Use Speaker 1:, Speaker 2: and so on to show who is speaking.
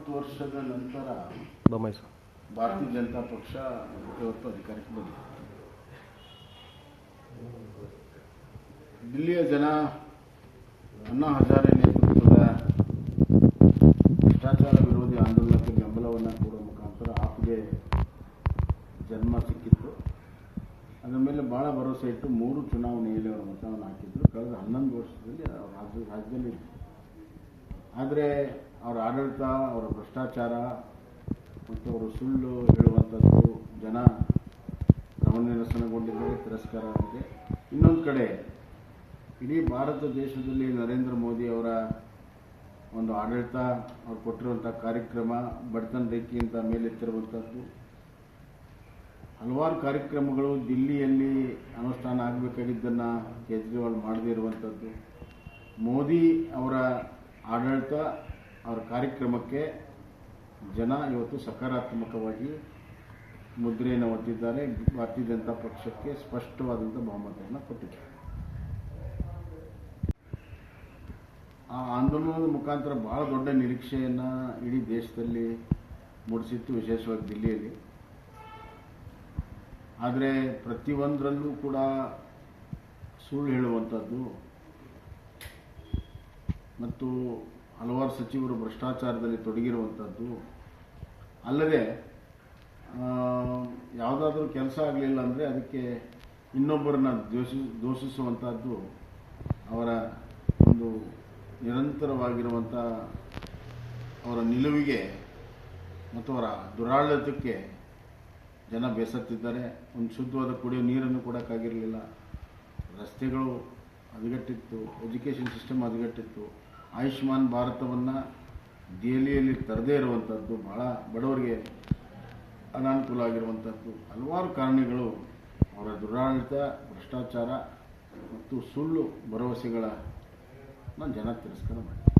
Speaker 1: 30 ವರ್ಷದ ನಂತರ
Speaker 2: ಬೊಮ್ಮಾಯಿ
Speaker 1: ಭಾರತೀಯ ಜನತಾ ಪಕ್ಷ ಇವತ್ತು ಅಧಿಕಾರಕ್ಕೆ ಬಂದಿದೆ. ದಿಲ್ಲಿಯ ಜನ ಅಣ್ಣಾ ಹಜಾರೆ ನೇತೃತ್ವದ ಭ್ರಷ್ಟಾಚಾರ ವಿರೋಧಿ ಆಂದೋಲನಕ್ಕೆ ಬೆಂಬಲವನ್ನು ಕೊಡುವ ಮುಖಾಂತರ ಆಪ್ಗೆ ಜನ್ಮ ಸಿಕ್ಕಿತ್ತು. ಅದರ ಮೇಲೆ ಭಾಳ ಭರವಸೆ ಇಟ್ಟು 3 ಚುನಾವಣೆಯಲ್ಲಿ ಅವರ ಮತವನ್ನು ಹಾಕಿದ್ರು. ಕಳೆದ 11 ವರ್ಷದಲ್ಲಿ ಅವರ ರಾಜ್ಯದಲ್ಲಿ. ಆದರೆ ಅವರ ಆಡಳಿತ, ಅವರ ಭ್ರಷ್ಟಾಚಾರ ಮತ್ತು ಅವರು ಸುಳ್ಳು ಹೇಳುವಂಥದ್ದು ಜನ ಗಮನನಿರಸನಗೊಂಡಿದ್ದಾರೆ, ತಿರಸ್ಕಾರ ಆಗಿದೆ. ಇನ್ನೊಂದು ಕಡೆ ಇಡೀ ಭಾರತ ದೇಶದಲ್ಲಿ ನರೇಂದ್ರ ಮೋದಿ ಅವರ ಒಂದು ಆಡಳಿತ, ಅವ್ರು ಕೊಟ್ಟಿರುವಂಥ ಕಾರ್ಯಕ್ರಮ, ಬಡತನ ರೇಖೆಯಿಂದ ಮೇಲೆತ್ತಿರುವಂಥದ್ದು ಹಲವಾರು ಕಾರ್ಯಕ್ರಮಗಳು ದಿಲ್ಲಿಯಲ್ಲಿ ಅನುಷ್ಠಾನ ಆಗಬೇಕಾಗಿದ್ದನ್ನು ಕೇಜ್ರಿವಾಲ್ ಮಾಡದೇ ಇರುವಂಥದ್ದು, ಮೋದಿ ಅವರ ಆಡಳಿತ, ಅವರ ಕಾರ್ಯಕ್ರಮಕ್ಕೆ ಜನ ಇವತ್ತು ಸಕಾರಾತ್ಮಕವಾಗಿ ಮುದ್ರೆಯನ್ನು ಒತ್ತಿದ್ದಾರೆ. ಭಾರತೀಯ ಜನತಾ ಪಕ್ಷಕ್ಕೆ ಸ್ಪಷ್ಟವಾದಂಥ ಬಹುಮತವನ್ನು ಕೊಟ್ಟಿದ್ದಾರೆ. ಆ ಆಂದೋಲನದ ಮುಖಾಂತರ ಬಹಳ ದೊಡ್ಡ ನಿರೀಕ್ಷೆಯನ್ನು ಇಡೀ ದೇಶದಲ್ಲಿ ಮೂಡಿಸಿತ್ತು, ವಿಶೇಷವಾಗಿ ದಿಲ್ಲಿಯಲ್ಲಿ. ಆದರೆ ಪ್ರತಿಯೊಂದರಲ್ಲೂ ಕೂಡ ಸುಳ್ಳು ಹೇಳುವಂಥದ್ದು ಮತ್ತು ಹಲವಾರು ಸಚಿವರು ಭ್ರಷ್ಟಾಚಾರದಲ್ಲಿ ತೊಡಗಿರುವಂಥದ್ದು, ಅಲ್ಲದೆ ಯಾವುದಾದ್ರೂ ಕೆಲಸ ಆಗಲಿಲ್ಲ ಅಂದರೆ ಅದಕ್ಕೆ ಇನ್ನೊಬ್ಬರನ್ನ ದೂಷಿಸುವಂಥದ್ದು ಅವರ ಒಂದು ನಿರಂತರವಾಗಿರುವಂಥ ಅವರ ನಿಲುವಿಗೆ ಮತ್ತು ಅವರ ದುರಾಡಳಿತಕ್ಕೆ ಜನ ಬೇಸತ್ತಿದ್ದಾರೆ. ಒಂದು ಶುದ್ಧವಾದ ಕುಡಿಯೋ ನೀರನ್ನು ಕೊಡೋಕ್ಕಾಗಿರಲಿಲ್ಲ, ರಸ್ತೆಗಳು ಹದಗೆಟ್ಟಿತ್ತು, ಎಜುಕೇಷನ್ ಸಿಸ್ಟಮ್ ಹದಗೆಟ್ಟಿತ್ತು, ಆಯುಷ್ಮಾನ್ ಭಾರತವನ್ನು ದೆಹಲಿಯಲ್ಲಿ ತರದೇ ಇರುವಂಥದ್ದು, ಭಾಳ ಬಡವರಿಗೆ ಅನಾನುಕೂಲ ಆಗಿರುವಂಥದ್ದು, ಹಲವಾರು ಕಾರಣಗಳು ಅವರ ದುರಾಡಳಿತ, ಭ್ರಷ್ಟಾಚಾರ ಮತ್ತು ಸುಳ್ಳು ಭರವಸೆಗಳನ್ನು ಜನ ತಿರಸ್ಕಾರ ಮಾಡಿದ್ದಾರೆ.